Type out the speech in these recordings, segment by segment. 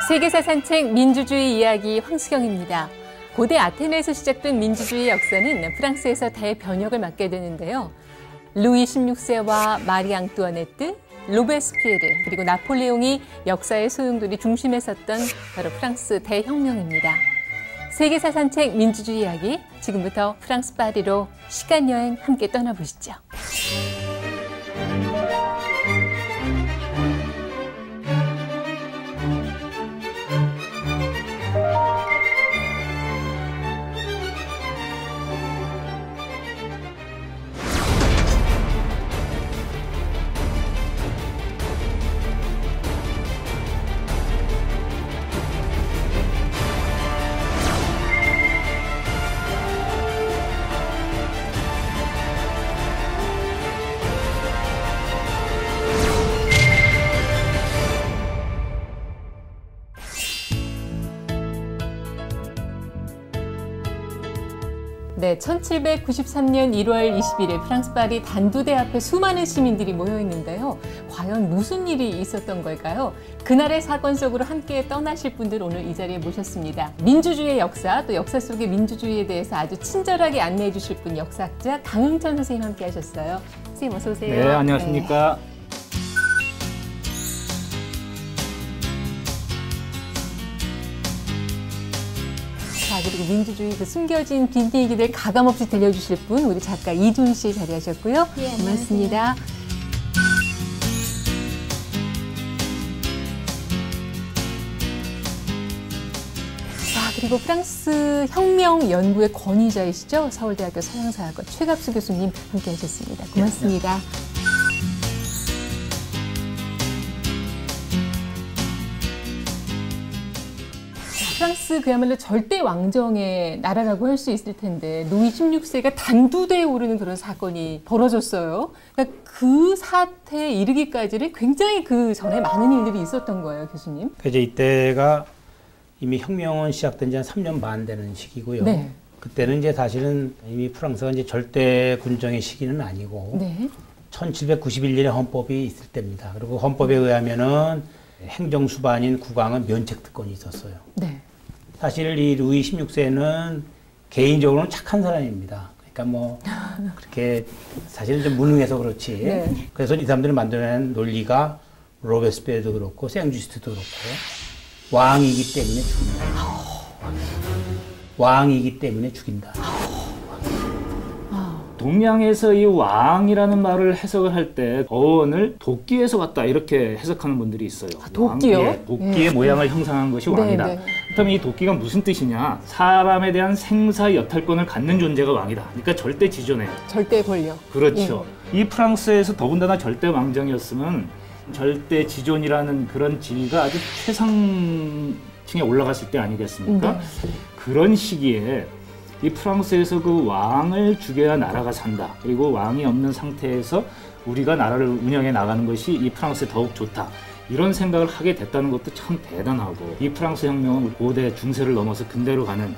세계사 산책 민주주의 이야기 황수경입니다. 고대 아테네에서 시작된 민주주의 역사는 프랑스에서 대변혁을 맞게 되는데요. 루이 16세와 마리 앙뚜아네트, 로베스피에르 그리고 나폴레옹이 역사의 소용돌이 중심에 섰던 바로 프랑스 대혁명입니다. 세계사 산책 민주주의 이야기, 지금부터 프랑스 파리로 시간여행 함께 떠나보시죠. 네, 1793년 1월 21일 프랑스 파리 단두대 앞에 수많은 시민들이 모여 있는데요. 과연 무슨 일이 있었던 걸까요? 그날의 사건 속으로 함께 떠나실 분들 오늘 이 자리에 모셨습니다. 민주주의의 역사, 또 역사 속의 민주주의에 대해서 아주 친절하게 안내해 주실 분 역사학자 강흥천 선생님 함께 하셨어요. 선생님 어서 오세요. 네, 안녕하십니까. 네. 그리고 민주주의 그 숨겨진 빈얘기들 가감없이 들려주실 분 우리 작가 이준 씨 자리하셨고요. 예, 고맙습니다. 자, 그리고 프랑스 혁명 연구의 권위자이시죠. 서울대학교 서양사학과 최갑수 교수님 함께 하셨습니다. 고맙습니다. 프랑스 그야말로 절대 왕정의 나라라고 할 수 있을 텐데 루이 16세가 단두대에 오르는 그런 사건이 벌어졌어요. 그러니까 그 사태에 이르기까지는 굉장히 그 전에 많은 일들이 있었던 거예요, 교수님. 이제 이때가 이미 혁명은 시작된 지 한 3년 반 되는 시기고요. 네. 그때는 이제 사실은 이미 프랑스가 이제 절대 군정의 시기는 아니고 네. 1791년에 헌법이 있을 때입니다. 그리고 헌법에 의하면은 행정수반인 국왕은 면책특권이 있었어요. 네. 사실 이 루이 16세는 개인적으로는 착한 사람입니다. 그러니까 뭐 그렇게 사실은 좀 무능해서 그렇지. 네. 그래서 이 사람들이 만들어낸 논리가 로베스피에르도 그렇고 생주스트도 그렇고 왕이기 때문에 죽인다. 왕이기 때문에 죽인다. 동양에서 이 왕이라는 말을 해석을 할 때 어원을 도끼에서 왔다 이렇게 해석하는 분들이 있어요. 도끼요? 왕, 예, 도끼의 모양을 형상한 것이 왕이다. 네. 그렇다면 이 도끼가 무슨 뜻이냐? 사람에 대한 생사 여탈권을 갖는 존재가 왕이다. 그러니까 절대 지존해요. 절대 권력. 그렇죠. 이 프랑스에서 더군다나 절대 왕정이었으면 절대 지존이라는 그런 지위가 아주 최상층에 올라갔을 때 아니겠습니까? 그런 시기에 이 프랑스에서 그 왕을 죽여야 나라가 산다. 그리고 왕이 없는 상태에서 우리가 나라를 운영해 나가는 것이 이 프랑스에 더욱 좋다. 이런 생각을 하게 됐다는 것도 참 대단하고 이 프랑스 혁명은 고대 중세를 넘어서 근대로 가는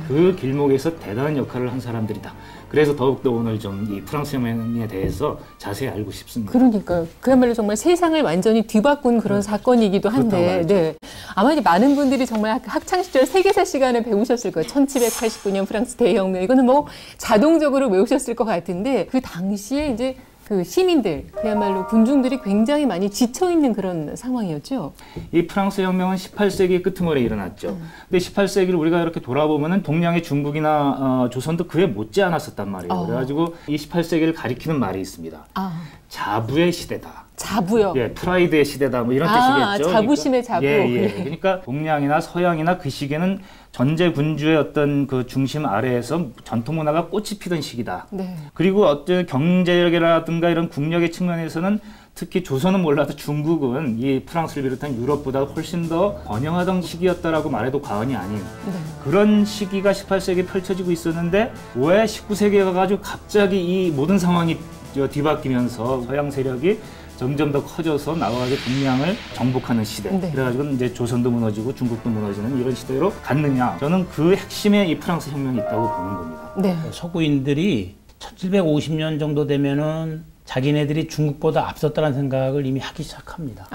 그 길목에서 대단한 역할을 한 사람들이다. 그래서 더욱더 오늘 좀 이 프랑스 혁명에 대해서 자세히 알고 싶습니다. 그러니까요. 그야말로 정말 세상을 완전히 뒤바꾼 그런 사건이기도 한데, 네. 아마 이제 많은 분들이 정말 학창시절 세계사 시간을 배우셨을 거예요. 1789년 프랑스 대혁명. 이거는 뭐 자동적으로 외우셨을 것 같은데, 그 당시에 이제 그 시민들, 그야말로 군중들이 굉장히 많이 지쳐있는 그런 상황이었죠. 이 프랑스 혁명은 18세기 끄트머리에 일어났죠. 근데 18세기를 우리가 이렇게 돌아보면은 동양의 중국이나 조선도 그에 못지 않았었단 말이에요. 그래가지고 이 18세기를 가리키는 말이 있습니다. 자부의 시대다. 자부요? 예, 프라이드의 시대다. 뭐 이런 뜻이겠죠. 자부심의 자부. 예. 그러니까 동양이나 서양이나 그 시기에는 전제 군주의 어떤 그 중심 아래에서 전통 문화가 꽃이 피던 시기다. 네. 그리고 어떤 경제력이라든가 이런 국력의 측면에서는 특히 조선은 몰라도 중국은 이 프랑스를 비롯한 유럽보다 훨씬 더 번영하던 시기였다라고 말해도 과언이 아닌 그런 시기가 18세기에 펼쳐지고 있었는데 왜 19세기에 가가지고 갑자기 이 모든 상황이 뒤바뀌면서 서양 세력이 점점 더 커져서 나와가지고 동양을 정복하는 시대. 그래가지고 이제 조선도 무너지고 중국도 무너지는 이런 시대로 갔느냐. 저는 그 핵심에 이 프랑스 혁명이 있다고 보는 겁니다. 서구인들이 1750년 정도 되면은 자기네들이 중국보다 앞섰다는 생각을 이미 하기 시작합니다.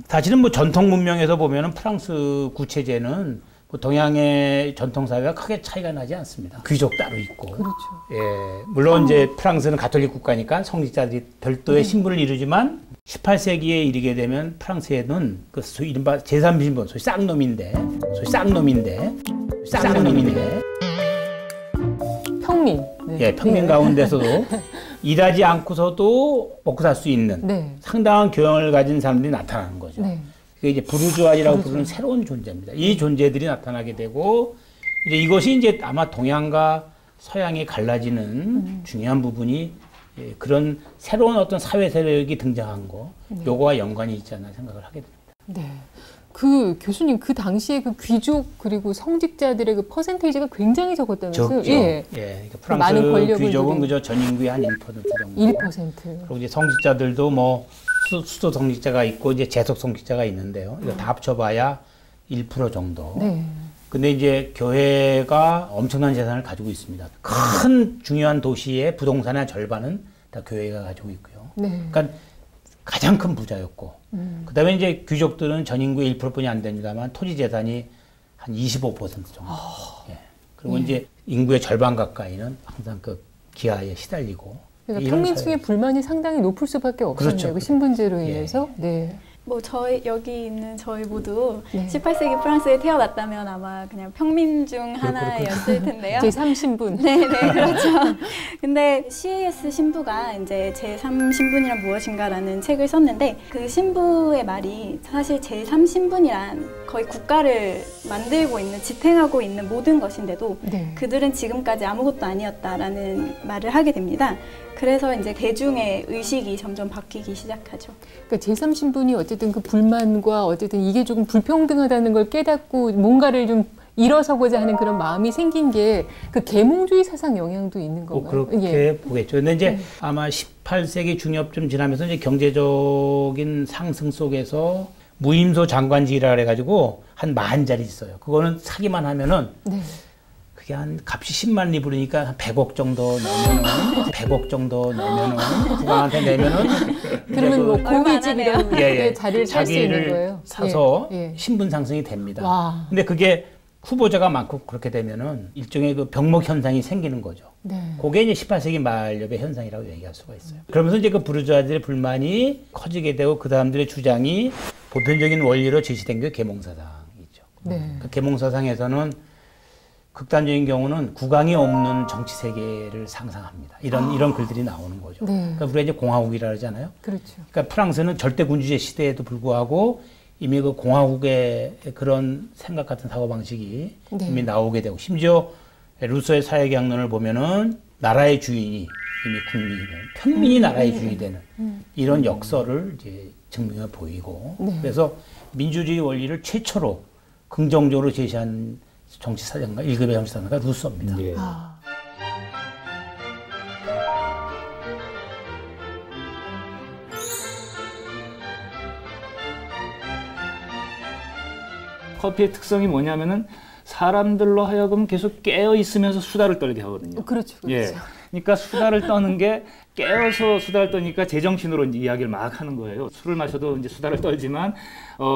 사실은 뭐 전통 문명에서 보면은 프랑스 구체제는 뭐 동양의 전통 사회가 크게 차이가 나지 않습니다. 귀족 따로 있고. 그렇죠. 예, 물론 이제 프랑스는 가톨릭 국가니까 성직자들이 별도의 신분을 이루지만 18세기에 이르게 되면 프랑스에는 그 소위 이른바 제3신분, 소위 쌍놈인데 평민. 네. 예, 평민 가운데서도 일하지 않고서도 먹고 살 수 있는 네. 상당한 교양을 가진 사람들이 나타나는 거죠. 네. 그게 이제 부르주아리라고 부르는 새로운 존재입니다. 이 존재들이 나타나게 되고 이제 이것이 이제 아마 동양과 서양이 갈라지는 중요한 부분이 예, 그런 새로운 어떤 사회 세력이 등장한 거, 요거와 연관이 있지 않나 생각을 하게 됩니다. 네. 그 교수님 그 당시에 그 귀족 그리고 성직자들의 그 퍼센테이지가 굉장히 적었다면서요? 적죠. 예. 그러니까 많은 프랑스 권력을 귀족은 누린- 그저 전 인구의 한 1% 정도. 1%. 그리고 이제 성직자들도 뭐 수도 성직자가 있고 이제 재속 성직자가 있는데요. 이거 다 합쳐봐야 1% 정도. 네. 근데 이제 교회가 엄청난 재산을 가지고 있습니다. 큰 중요한 도시의 부동산의 절반은 다 교회가 가지고 있고요. 네. 그러니까 가장 큰 부자였고, 그다음에 이제 귀족들은 전 인구의 1%뿐이 안 됩니다만 토지 재산이 한 25% 정도. 예. 그리고 이제 인구의 절반 가까이는 항상 그 기아에 시달리고. 그러니까 이런 평민층의 사회. 불만이 상당히 높을 수밖에 없었네요. 그렇죠. 그 신분제로 예. 인해서. 네. 뭐 저희 여기 있는 저희 모두 네. 18세기 프랑스에 태어났다면 아마 그냥 평민 중 하나였을 텐데요. 제3신분. 네, 그렇죠. 근데 CAS 신부가 이제 제3 신분이란 무엇인가라는 책을 썼는데 그 신부의 말이 사실 제3 신분이란 거의 국가를 만들고 있는, 지탱하고 있는 모든 것인데도 네. 그들은 지금까지 아무것도 아니었다라는 말을 하게 됩니다. 그래서 이제 대중의 의식이 점점 바뀌기 시작하죠. 그러니까 제3신분이 어쨌든 그 불만과 어쨌든 이게 조금 불평등하다는 걸 깨닫고 뭔가를 좀 일어서고자 하는 그런 마음이 생긴 게 그 계몽주의 사상 영향도 있는 건가요? 그렇게 보겠죠. 근데 이제 아마 18세기 중엽쯤 지나면서 이제 경제적인 상승 속에서 무임소 장관직이라 그래가지고 한 10,000짜리 있어요. 그거는 사기만 하면은 네. 그게 한 값이 10만 리브르니까 한 100억 정도 내면은 국왕한테 내면은 그러면 뭐 고위직 이런 예. 자리를 살 수 있는 자기를 거예요. 사서 예. 예. 신분 상승이 됩니다. 와. 근데 그게 후보자가 많고 그렇게 되면은 일종의 그 병목 현상이 생기는 거죠. 네. 그게 이제 18세기 말엽의 현상이라고 얘기할 수가 있어요. 그러면서 이제 그 부르주아들의 불만이 커지게 되고 그 사람들의 주장이 보편적인 원리로 제시된 게 계몽사상이죠. 네. 그 계몽사상에서는 극단적인 경우는 국왕이 없는 정치 세계를 상상합니다. 이런 글들이 나오는 거죠. 네. 그러니까 우리가 이제 공화국이라 그러잖아요. 그렇죠. 그러니까 프랑스는 절대 군주제 시대에도 불구하고 이미 그 공화국의 그런 생각 같은 사고방식이 네. 이미 나오게 되고 심지어 루소의 사회계약론을 보면은 나라의 주인이 이미 국민이 되는, 평민이 나라의 주인이 되는 이런 역설을 이제 증명해 보이고 네. 그래서 민주주의 원리를 최초로 긍정적으로 제시한 정치사상가 1급의 정치사상가 루소입니다. 예. 아. 커피의 특성이 뭐냐면은 사람들로 하여금 계속 깨어 있으면서 수다를 떨게 하거든요. 그렇죠. 예. 그렇죠. 그러니까 수다를 떠는 게 깨어서 수다를 떠니까 제정신으로 이제 이야기를 막 하는 거예요. 술을 마셔도 이제 수다를 떨지만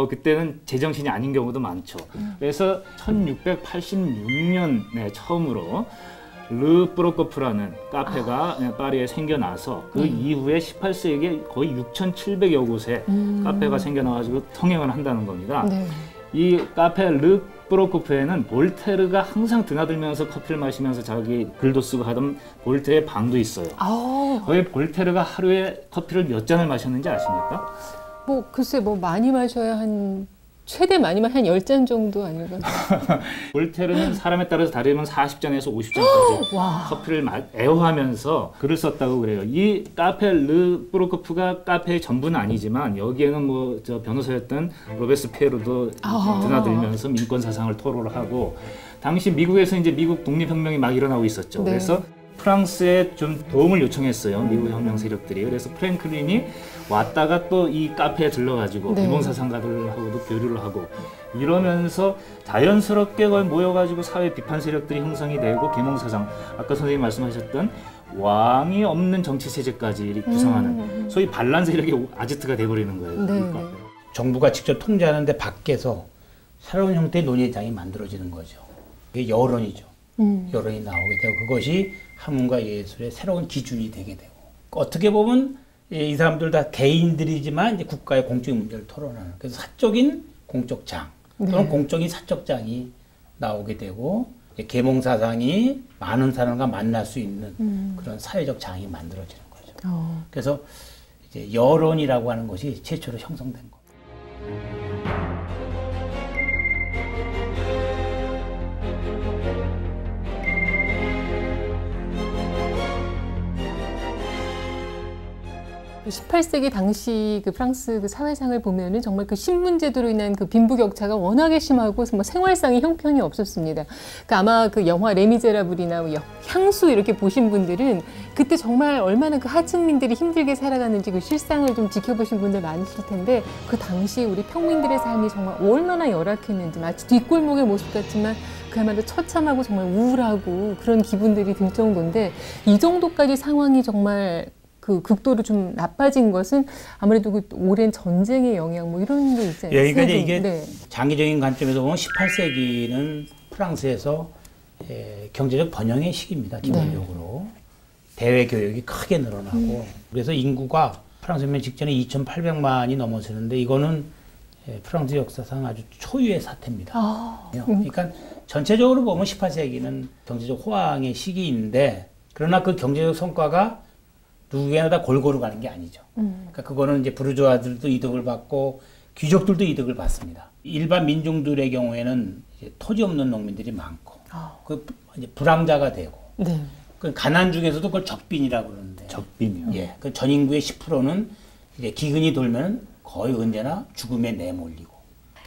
그때는 제정신이 아닌 경우도 많죠. 그래서 1686년에 처음으로 르 프로코프라는 카페가 파리에 생겨나서 그 이후에 18세기에 거의 6,700여 곳에 카페가 생겨나가지고 통행을 한다는 겁니다. 네. 이 카페 르 프로코프에는 볼테르가 항상 드나들면서 커피를 마시면서 자기 글도 쓰고 하던 볼테르의 방도 있어요. 아, 거기 볼테르가 하루에 커피를 몇 잔을 마셨는지 아십니까? 뭐 글쎄 뭐 많이 마셔야 한 최대 많이 마셔야 한 10잔 정도 아닐까요? 볼테르는 사람에 따라서 다르면 40잔에서 50잔까지 와. 커피를 애호하면서 글을 썼다고 그래요. 이 카페 르 프로코프가 카페의 전부는 아니지만 여기에는 뭐 저 변호사였던 로베스피에로도 드나들면서 민권 사상을 토로를 하고 당시 미국에서 이제 미국 독립혁명이 막 일어나고 있었죠. 네. 그래서 프랑스에 좀 도움을 요청했어요. 미국 혁명 세력들이. 그래서 프랭클린이 왔다가 또 이 카페에 들러가지고 네. 계몽사상가들하고도 교류를 하고 이러면서 자연스럽게 거의 모여가지고 사회 비판 세력들이 형성이 되고 계몽사상, 아까 선생님이 말씀하셨던 왕이 없는 정치 체제까지 구성하는 소위 반란 세력의 아지트가 돼버리는 거예요. 네, 이 네. 카페가. 정부가 직접 통제하는데 밖에서 새로운 형태의 논의장이 만들어지는 거죠. 그게 여론이죠. 여론이 나오게 되고 그것이 학문과 예술의 새로운 기준이 되게 되고 어떻게 보면 이 사람들 다 개인들이지만 이제 국가의 공적인 문제를 토론하는 그래서 사적인 공적장 또는 공적인 사적장이 나오게 되고 계몽 사상이 많은 사람과 만날 수 있는 그런 사회적 장이 만들어지는 거죠. 그래서 이제 여론이라고 하는 것이 최초로 형성된 겁니다. 그 18세기 당시 그 프랑스 그 사회상을 보면은 정말 그 신분제도로 인한 그 빈부격차가 워낙에 심하고 정말 생활상의 형편이 없었습니다. 그 아마 그 영화 레미제라블이나 향수 이렇게 보신 분들은 그때 정말 얼마나 그 하층민들이 힘들게 살아가는지 그 실상을 좀 지켜보신 분들 많으실 텐데 그 당시 우리 평민들의 삶이 정말 얼마나 열악했는지 마치 뒷골목의 모습 같지만 그야말로 처참하고 정말 우울하고 그런 기분들이 들 정도인데 이 정도까지 상황이 정말 그 극도로 좀 나빠진 것은 아무래도 그 오랜 전쟁의 영향 뭐 이런 게 있잖아요. 그러니까 이게 장기적인 관점에서 보면 18세기는 프랑스에서 경제적 번영의 시기입니다. 기본적으로. 대외 교역이 크게 늘어나고 그래서 인구가 프랑스 혁명 직전에 2,800만이 넘어서는데 이거는 프랑스 역사상 아주 초유의 사태입니다. 그러니까 전체적으로 보면 18세기는 경제적 호황의 시기인데 그러나 그 경제적 성과가 누구에나 다 골고루 가는 게 아니죠. 그러니까 그거는 이제 부르주아들도 이득을 받고 귀족들도 이득을 받습니다. 일반 민중들의 경우에는 이제 토지 없는 농민들이 많고, 그 이제 불황자가 되고, 그 가난 중에서도 그걸 적빈이라고 그러는데. 적빈이요? 예. 그 전 인구의 10%는 이제 기근이 돌면 거의 언제나 죽음에 내몰리고.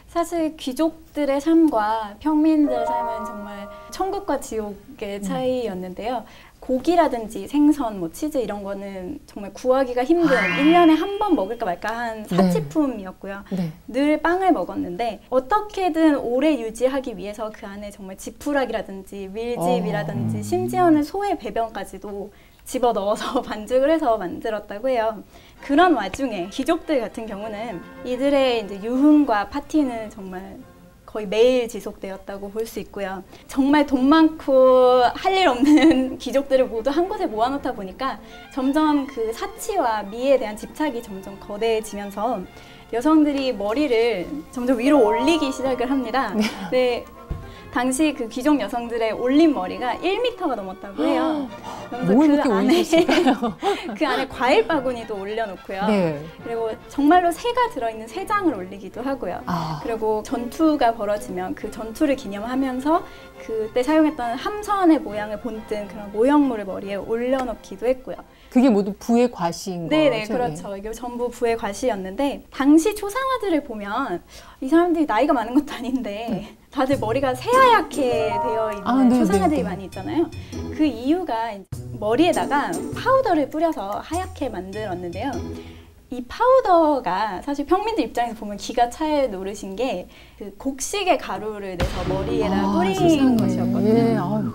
사실 귀족들의 삶과 평민들의 삶은 정말 천국과 지옥의 차이였는데요. 고기라든지 생선, 뭐 치즈 이런 거는 정말 구하기가 힘든 1년에 한 번 먹을까 말까 한 사치품이었고요. 늘 빵을 먹었는데 어떻게든 오래 유지하기 위해서 그 안에 정말 지푸라기라든지 밀집이라든지 심지어는 소의 배변까지도 집어넣어서 반죽을 해서 만들었다고 해요. 그런 와중에 귀족들 같은 경우는 이들의 이제 유흥과 파티는 정말 거의 매일 지속되었다고 볼 수 있고요. 정말 돈 많고 할 일 없는 귀족들을 모두 한 곳에 모아놓다 보니까 점점 그 사치와 미에 대한 집착이 점점 거대해지면서 여성들이 머리를 점점 위로 올리기 시작을 합니다. 네. 당시 그 귀족 여성들의 올린 머리가 1m가 넘었다고 해요. 그래서 그 안에 과일 바구니도 올려놓고요. 그리고 정말로 새가 들어있는 새장을 올리기도 하고요. 그리고 전투가 벌어지면 그 전투를 기념하면서 그때 사용했던 함선의 모양을 본뜬 그런 모형물을 머리에 올려놓기도 했고요. 그게 모두 부의 과시인 거죠? 네네, 그렇죠. 이게 전부 부의 과시였는데 당시 초상화들을 보면 이 사람들이 나이가 많은 것도 아닌데 다들 머리가 새하얗게 되어 있는 초상화들이 많이 있잖아요. 그 이유가 머리에다가 파우더를 뿌려서 하얗게 만들었는데요. 이 파우더가 사실 평민들 입장에서 보면 기가 찰 노릇인 게 그 곡식의 가루를 내서 머리에다 뿌린 것이었거든요.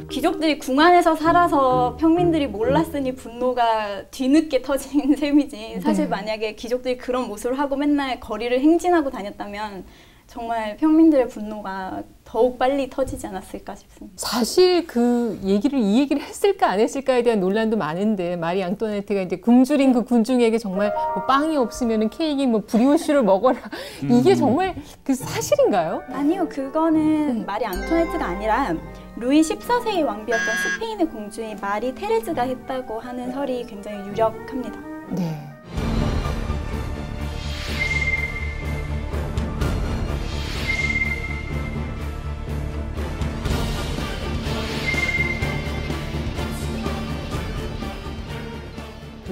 귀족들이 궁 안에서 살아서 평민들이 몰랐으니 분노가 뒤늦게 터진 셈이지 사실 만약에 귀족들이 그런 모습을 하고 맨날 거리를 행진하고 다녔다면 정말 평민들의 분노가 더욱 빨리 터지지 않았을까 싶습니다. 사실 이 얘기를 했을까 안 했을까에 대한 논란도 많은데 마리 앙뚜아네트가 이제 굶주린 그 군중에게 정말 뭐 빵이 없으면 케이크 뭐 브리오슈를 먹어라 이게 정말 그 사실인가요? 아니요, 그거는 마리 앙뚜아네트가 아니라 루이 14세의 왕비였던 스페인의 공주인 마리 테레즈가 했다고 하는 설이 굉장히 유력합니다. 네.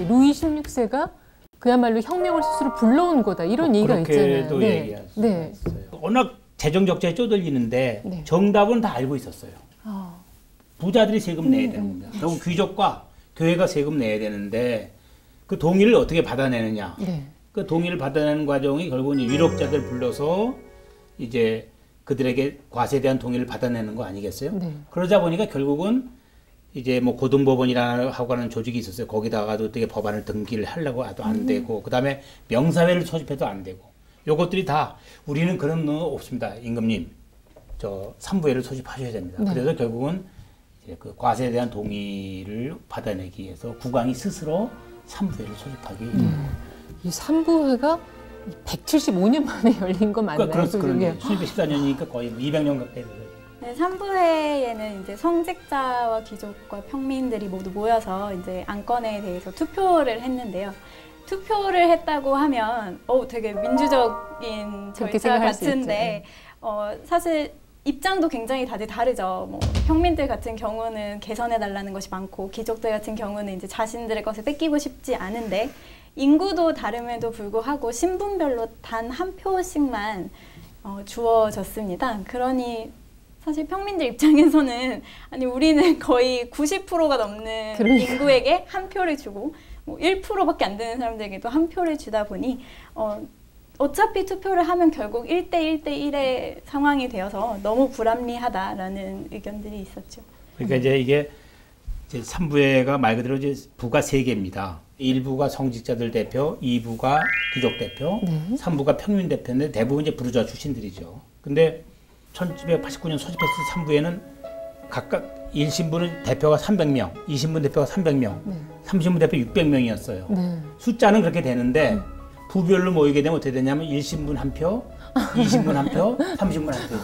루이 16세가 그야말로 혁명을 스스로 불러온 거다 이런 얘기가 있잖아요. 그렇게도 얘기할 수 있어요. 워낙 재정 적자에 쪼들리는데 정답은 다 알고 있었어요. 부자들이 세금 내야 되는 겁니다. 결국 귀족과 교회가 세금 내야 되는데 그 동의를 어떻게 받아내느냐. 그 동의를 받아내는 과정이 결국 이제 유력자들 불러서 이제 그들에게 과세에 대한 동의를 받아내는 거 아니겠어요? 그러다 보니까 결국은 이제 뭐 고등법원이라고 하는 조직이 있었어요. 거기다가도 어떻게 법안을 등기를 하려고 해도 안 되고, 그 다음에 명사회를 소집해도 안 되고, 요것들이 다 우리는 그런 거 없습니다. 임금님. 저 삼부회를 소집하셔야 됩니다. 네. 그래서 결국은 이제 그 과세에 대한 동의를 받아내기 위해서 국왕이 스스로 삼부회를 소집하게 이 삼부회가 175년 만에 열린 거 맞나요? 그런 1214년이니까 거의 200년 가까이 돼요. 네, 삼부회에는 이제 성직자와 귀족과 평민들이 모두 모여서 이제 안건에 대해서 투표를 했는데요. 투표를 했다고 하면 되게 민주적인 그렇게 절차 생각할 수 같은데 사실 입장도 굉장히 다들 다르죠. 뭐 평민들 같은 경우는 개선해달라는 것이 많고 귀족들 같은 경우는 이제 자신들의 것을 뺏기고 싶지 않은데 인구도 다름에도 불구하고 신분별로 단 한 표씩만 주어졌습니다. 그러니 사실 평민들 입장에서는 아니 우리는 거의 90%가 넘는 그러니까. 인구에게 한 표를 주고 뭐 1%밖에 안 되는 사람들에게도 한 표를 주다 보니 어차피 투표를 하면 결국 1대1대1의 상황이 되어서 너무 불합리하다라는 의견들이 있었죠. 그러니까 이제 이게 이제 삼부회가 말 그대로 이제 부가 세 개입니다. 1부가 성직자들 대표, 2부가 귀족 대표, 3부가 평민 대표인데 대부분 이제 부르주아 출신들이죠. 근데 1789년 소집했을 3부에는 각각 1신분은 대표가 300명, 2신분 대표가 300명, 3신분 대표 600명이었어요. 숫자는 그렇게 되는데 부별로 모이게 되면 어떻게 되냐면 1신분 한 표, 2신분 한 표, 3신분 한 표죠.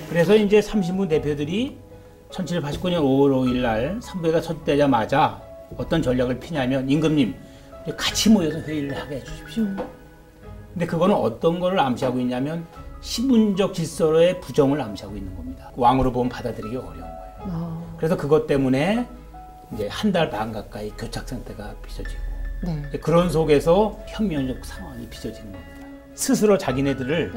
그래서 이제 3신분 대표들이 1789년 5월 5일 날 3부회가 소집되자마자 어떤 전략을 피냐면 임금님 우리 같이 모여서 회의를 하게 해주십시오. 근데 그거는 어떤 거를 암시하고 있냐면 신분적 질서의 부정을 암시하고 있는 겁니다. 왕으로 보면 받아들이기 어려운 거예요. 그래서 그것 때문에 이제 한 달 반 가까이 교착 상태가 빚어지고 그런 속에서 혁명적 상황이 빚어지는 겁니다. 스스로 자기네들을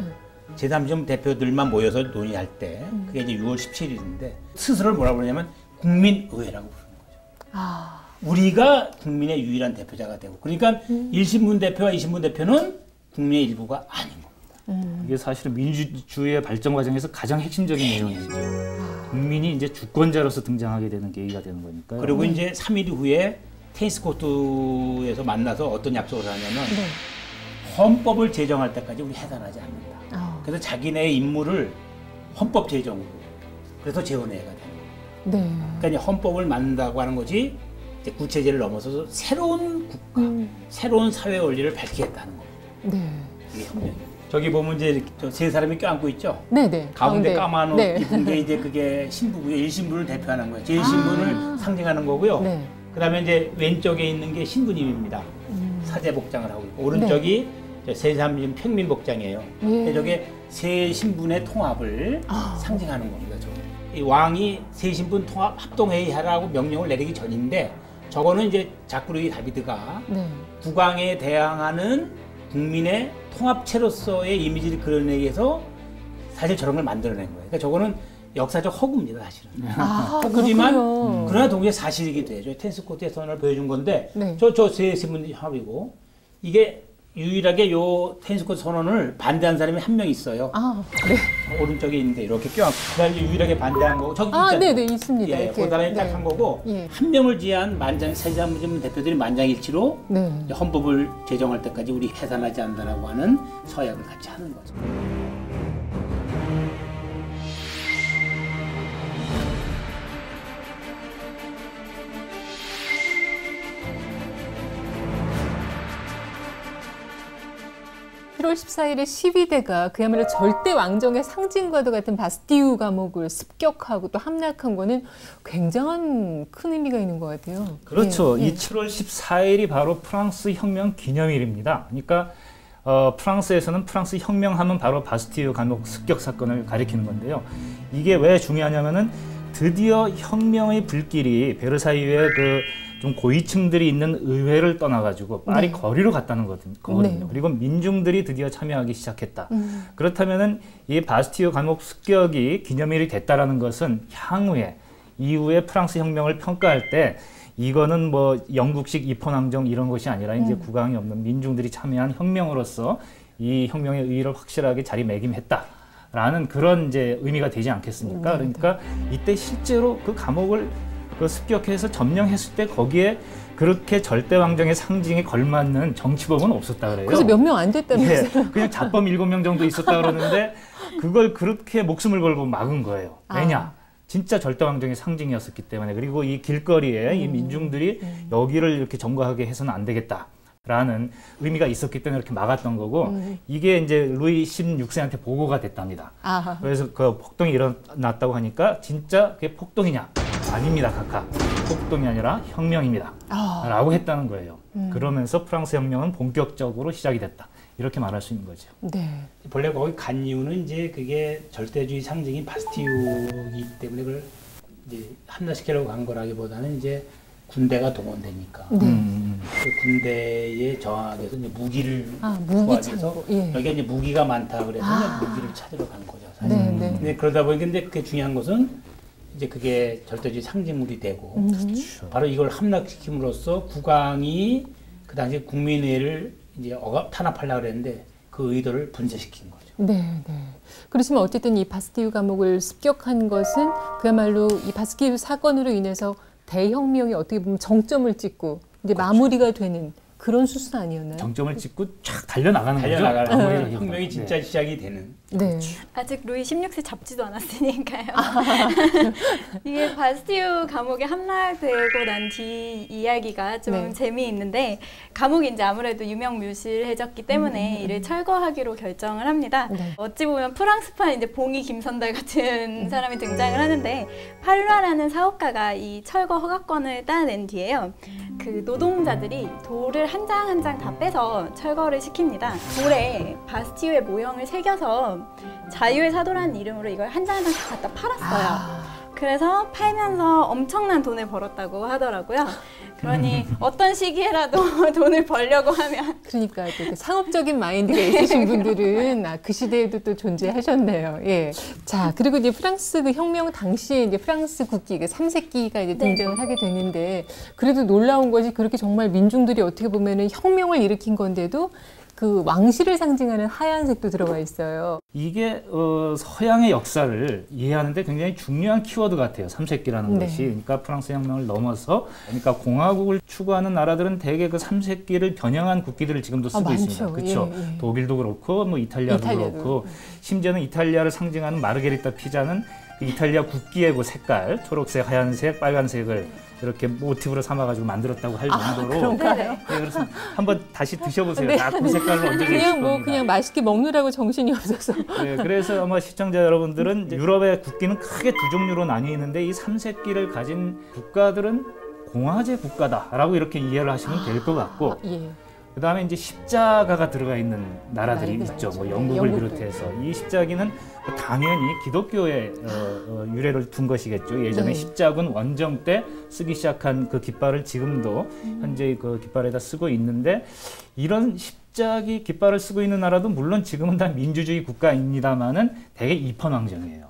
제3지점 대표들만 모여서 논의할 때 그게 이제 6월 17일인데 스스로를 뭐라고 그러냐면 국민의회라고 부르는 거죠. 우리가 국민의 유일한 대표자가 되고 그러니까 1신분 대표와 2신분 대표는 국민의 일부가 아닌 겁니다. 이게 사실은 민주주의의 발전 과정에서 가장 핵심적인 내용이죠. 국민이 이제 주권자로서 등장하게 되는 계기가 되는 거니까요. 그리고 이제 3일 후에 테니스 코트에서 만나서 어떤 약속을 하냐면 헌법을 제정할 때까지 우리 해산하지 않는다. 그래서 자기네의 임무를 헌법 제정으로 그래서 재헌회가 되는 거예요. 그러니까 이제 헌법을 만든다고 하는 것이 이제 구체제를 넘어서서 새로운 국가, 새로운 사회 원리를 밝히겠다는 겁니다. 이게 혁명이에요. 저기 보면 이제 세 사람이 껴안고 있죠. 가운데 까만 옷 입은 게 이제 그게 신부고요. 1신분을 대표하는 거예요. 제1신분을 상징하는 거고요. 그다음에 이제 왼쪽에 있는 게 신부님입니다. 사제 복장을 하고 있고 오른쪽이 제3지점 평민 복장이에요. 저게 세 신분의 통합을 상징하는 겁니다. 이 왕이 세 신분 통합 합동회의하라고 명령을 내리기 전인데 저거는 이제 자꾸르기 다비드가 국왕에 대항하는 국민의 통합체로서의 이미지를 그려내기 위해서 사실 저런 걸 만들어낸 거예요. 그러니까 저거는 역사적 허구입니다, 사실은. 허구지만 그러나 동시에 사실이기도 해요. 테니스 코트의 선언을 보여준 건데 저 세 신분 합이고 이게 유일하게 요 테니스 코트 선언을 반대한 사람이 한 명 있어요. 오른쪽에 있는데 이렇게 껴안고 그다음에 유일하게 반대한 거고 저기 있잖아요. 있습니다. 예, 그 사람이 딱 한 거고 한 명을 지한 만장 세3지점 대표들이 만장일치로 헌법을 제정할 때까지 우리 해산하지 않는다라고 하는 서약을 같이 하는 거죠. (7월 14일에) 12대가 그야말로 절대 왕정의 상징과도 같은 바스티유 감옥을 습격하고 또 함락한 거는 굉장한 큰 의미가 있는 것 같아요. 그렇죠. 이 7월 14일이 바로 프랑스 혁명 기념일입니다. 그러니까 프랑스에서는 프랑스 혁명하면 바로 바스티유 감옥 습격 사건을 가리키는 건데요. 이게 왜 중요하냐면은 드디어 혁명의 불길이 베르사유의 그 좀 고위층들이 있는 의회를 떠나가지고 파리 거리로 갔다는 거거든요. 그리고 민중들이 드디어 참여하기 시작했다. 그렇다면은 이 바스티유 감옥 습격이 기념일이 됐다라는 것은 향후에 이후에 프랑스 혁명을 평가할 때 이거는 뭐 영국식 입헌왕정 이런 것이 아니라 이제 국왕이 없는 민중들이 참여한 혁명으로서 이 혁명의 의의를 확실하게 자리매김했다라는 그런 이제 의미가 되지 않겠습니까? 그러니까 이때 실제로 그 감옥을 그 습격해서 점령했을 때 거기에 그렇게 절대 왕정의 상징에 걸맞는 정치범은 없었다 그래요. 그래서 몇 명 안 됐다면서요? 예, 그냥 잡범 7명 정도 있었다 그러는데 그걸 그렇게 목숨을 걸고 막은 거예요. 왜냐? 진짜 절대 왕정의 상징이었었기 때문에. 그리고 이 길거리에 이 민중들이 여기를 이렇게 점거하게 해서는 안 되겠다라는 의미가 있었기 때문에 이렇게 막았던 거고 이게 이제 루이 16세한테 보고가 됐답니다. 아하. 그래서 그 폭동이 일어났다고 하니까 진짜 그게 폭동이냐? 아닙니다, 각각. 폭동이 아니라 혁명입니다. 라고 했다는 거예요. 그러면서 프랑스 혁명은 본격적으로 시작이 됐다. 이렇게 말할 수 있는 거죠. 네. 본래 거기 간 이유는 이제 그게 절대주의 상징인 바스티유이기 때문에 그걸 이제 함락시키려고 간 거라기보다는 이제 군대가 동원되니까 그 군대에 저항하기 위해서 이제 무기를 구하기 위해서 여기가 이제 무기가 많다 그래서 무기를 찾으러 간 거죠. 사실. 근데 그러다 보니까 근데 그게 중요한 것은 이제 그게 절대주의 상징물이 되고 바로 이걸 함락시킴으로써 국왕이 그 당시 국민회의를 이제 탄압하려고 그랬는데 그 의도를 분쇄시킨 거죠. 네, 네. 그렇지만 어쨌든 이 바스티유 감옥을 습격한 것은 그야말로 이 바스티유 사건으로 인해서 대혁명이 어떻게 보면 정점을 찍고 이제 그렇죠. 마무리가 되는 그런 수순 아니었나요? 정점을 찍고 쫙 달려나가는 거죠. 혁명이 진짜 시작이 되는. 네. 아직 루이 16세 잡지도 않았으니까요. 이게 바스티유 감옥에 함락되고 난 뒤 이야기가 좀 재미있는데 감옥이 이제 아무래도 유명무실해졌기 때문에 이를 철거하기로 결정을 합니다. 어찌 보면 프랑스판 이제 봉이 김선달 같은 사람이 등장을 하는데 팔루아라는 사업가가 이 철거 허가권을 따낸 뒤에요. 그 노동자들이 돌을 한 장 한 장 다 빼서 철거를 시킵니다. 돌에 바스티유의 모형을 새겨서 자유의 사도라는 이름으로 이걸 한 장 한 장 다 갖다 팔았어요. 그래서 팔면서 엄청난 돈을 벌었다고 하더라고요. 그러니 어떤 시기에라도 돈을 벌려고 하면 그러니까 또 상업적인 마인드가 있으신 분들은 그 시대에도 또 존재하셨네요. 예. 자, 그리고 이제 프랑스 그 혁명 당시에 이제 프랑스 국기 그 삼색기가 이제 등장을 하게 되는데 그래도 놀라운 것이 그렇게 정말 민중들이 어떻게 보면은 혁명을 일으킨 건데도 그 왕실을 상징하는 하얀색도 들어가 있어요. 이게 서양의 역사를 이해하는데 굉장히 중요한 키워드 같아요. 삼색기라는 것이. 그러니까 프랑스 혁명을 넘어서 그러니까 공화국을 추구하는 나라들은 대개 그 삼색기를 변형한 국기들을 지금도 쓰고 있습니다. 그렇죠. 예. 독일도 그렇고 뭐 이탈리아도 그렇고 심지어는 이탈리아를 상징하는 마르게리타 피자는 그 이탈리아 국기의 그 색깔 초록색, 하얀색, 빨간색을 이렇게 모티브로 삼아가지고 만들었다고 할 정도로. 그런가요? 네, 그래서 한번 다시 드셔보세요. 다 그 색깔로 얹어져 있을 그냥 겁니다. 그냥 맛있게 먹느라고 정신이 없어서. 네, 그래서 아마 시청자 여러분들은 유럽의 국기는 크게 두 종류로 나뉘는데 이 삼색기를 가진 국가들은 공화제 국가다라고 이렇게 이해를 하시면 될 것 같고 그 다음에 이제 십자가가 들어가 있는 나라들이 있죠. 뭐 영국을 비롯해서 이 십자기는 당연히 기독교의 유래를 둔 것이겠죠. 예전에 십자군 원정 때 쓰기 시작한 그 깃발을 지금도 현재 그 깃발에다 쓰고 있는데 이런 십자기 깃발을 쓰고 있는 나라도 물론 지금은 다 민주주의 국가입니다만은 대개 입헌왕정이에요.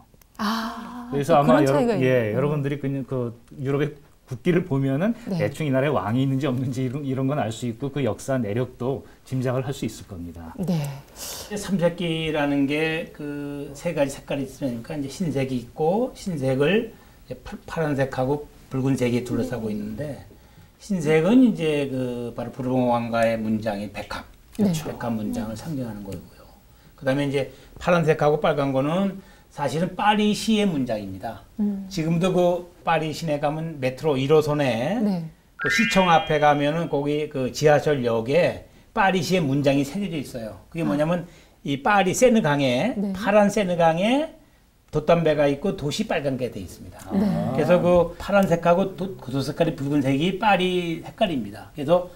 그래서 아마 여러분들이 그 유럽의 국기를 보면은 대충 이 나라에 왕이 있는지 없는지 이런 건 알 수 있고 그 역사 내력도 짐작을 할 수 있을 겁니다. 네. 삼색기라는 게 그 세 가지 색깔이 있으니까 이제 흰색이 있고 흰색을 파란색하고 붉은색이 둘러싸고 있는데 흰색은 이제 그 바로 부르봉 왕가의 문장인 백합, 백합 문장을 상징하는 거고요. 그다음에 이제 파란색하고 빨간 거는 사실은 파리 시의 문장입니다. 지금도 그 파리 시내 가면 메트로 1호선에 그 시청 앞에 가면은 거기 그 지하철역에 파리 시의 문장이 새겨져 있어요. 그게 뭐냐면 이 파리 세느강에 파란 세느강에 돛담배가 있고 돛이 빨간게 돼 있습니다. 그래서 그 파란색하고 그 두 색깔이 붉은색이 파리 색깔입니다. 그래서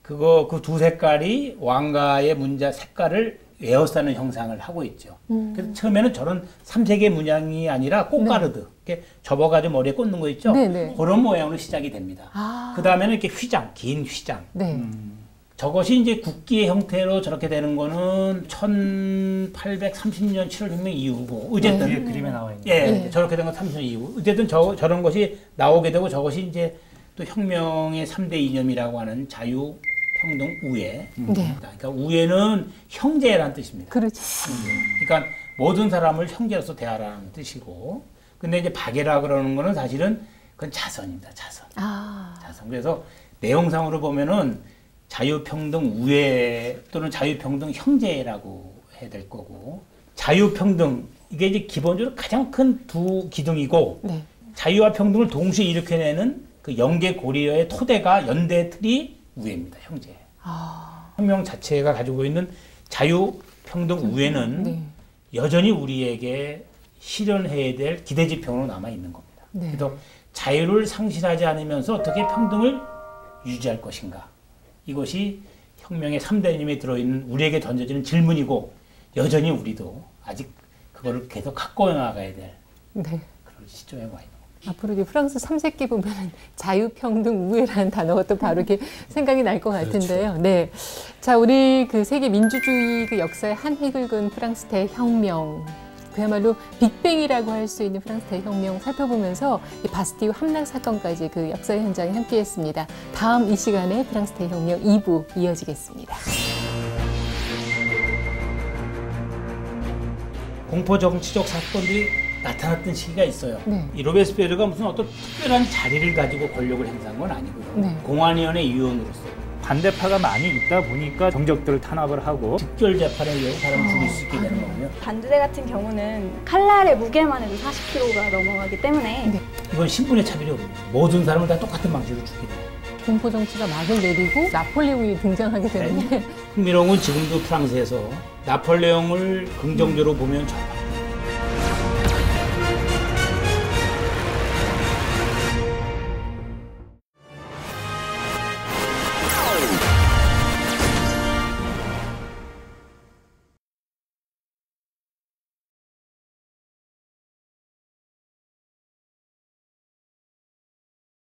그 두 색깔이 왕가의 문자 색깔을 에어싸는 형상을 하고 있죠. 그래서 처음에는 저런 삼색의 문양이 아니라 꽃가루드, 이렇게 접어가지고 머리에 꽂는 거 있죠? 그런 모양으로 시작이 됩니다. 그 다음에는 이렇게 휘장, 긴 휘장. 저것이 이제 국기의 형태로 저렇게 되는 거는 1830년 7월 혁명 이후고, 어쨌든. 뒤에 그림에 나와 있는. 저렇게 된 건 30년 이후. 어쨌든 저런 것이 나오게 되고 저것이 이제 또 혁명의 3대 이념이라고 하는 자유, 평등, 우애. 그러니까 우애는 형제라는 뜻입니다. 그렇죠. 그러니까 모든 사람을 형제로서 대하라는 뜻이고, 근데 이제 박애라 그러는 거는 사실은 그건 자선입니다. 자선. 아, 자선. 그래서 내용상으로 보면은 자유평등 우애 또는 자유평등 형제라고 해야 될 거고, 자유평등 이게 이제 기본적으로 가장 큰 두 기둥이고, 네. 자유와 평등을 동시에 일으켜내는 그 영계 고리의 토대가 연대 틀이 우애입니다. 형제. 아, 혁명 자체가 가지고 있는 자유, 평등, 우애는 네. 여전히 우리에게 실현해야 될 기대지평으로 남아 있는 겁니다. 네. 그래서 자유를 상실하지 않으면서 어떻게 평등을 유지할 것인가. 이것이 혁명의 3대님에 들어있는 우리에게 던져지는 질문이고, 여전히 우리도 아직 그거를 계속 갖고 나가야 될 네. 그런 시점에 와 있는 겁니다. 앞으로 이게 프랑스 3세기 보면 자유평등 우애라는 단어가 또 바로 이렇게 생각이 날 것 같은데요. 네. 자, 우리 그 세계 민주주의 그 역사의 한 획을 그은 프랑스 대혁명. 그야말로 빅뱅이라고 할 수 있는 프랑스 대혁명 살펴보면서 이 바스티유 함락 사건까지 그 역사의 현장에 함께했습니다. 다음 이 시간에 프랑스 대혁명 2부 이어지겠습니다. 공포 정치적 사건들이 나타났던 시기가 있어요. 네. 이 로베스피에르가 무슨 어떤 특별한 자리를 가지고 권력을 행사한 건 아니고요. 네. 공안위원회 위원으로서 반대파가 많이 있다 보니까 정적들을 탄압을 하고 직결 재판에 의해서 사람을 죽일 수 있게 되는 거고요. 반두대 같은 경우는 칼날의 무게만 해도 40kg가 넘어가기 때문에 네. 이건 신분의 차별이 없는 거예요. 모든 사람을 다 똑같은 방식으로 죽이는 거예요. 공포 정치가 막을 내리고 나폴레옹이 등장하게 되는데 흥미로운 건 지금도 프랑스에서 나폴레옹을 긍정적으로 보면 정말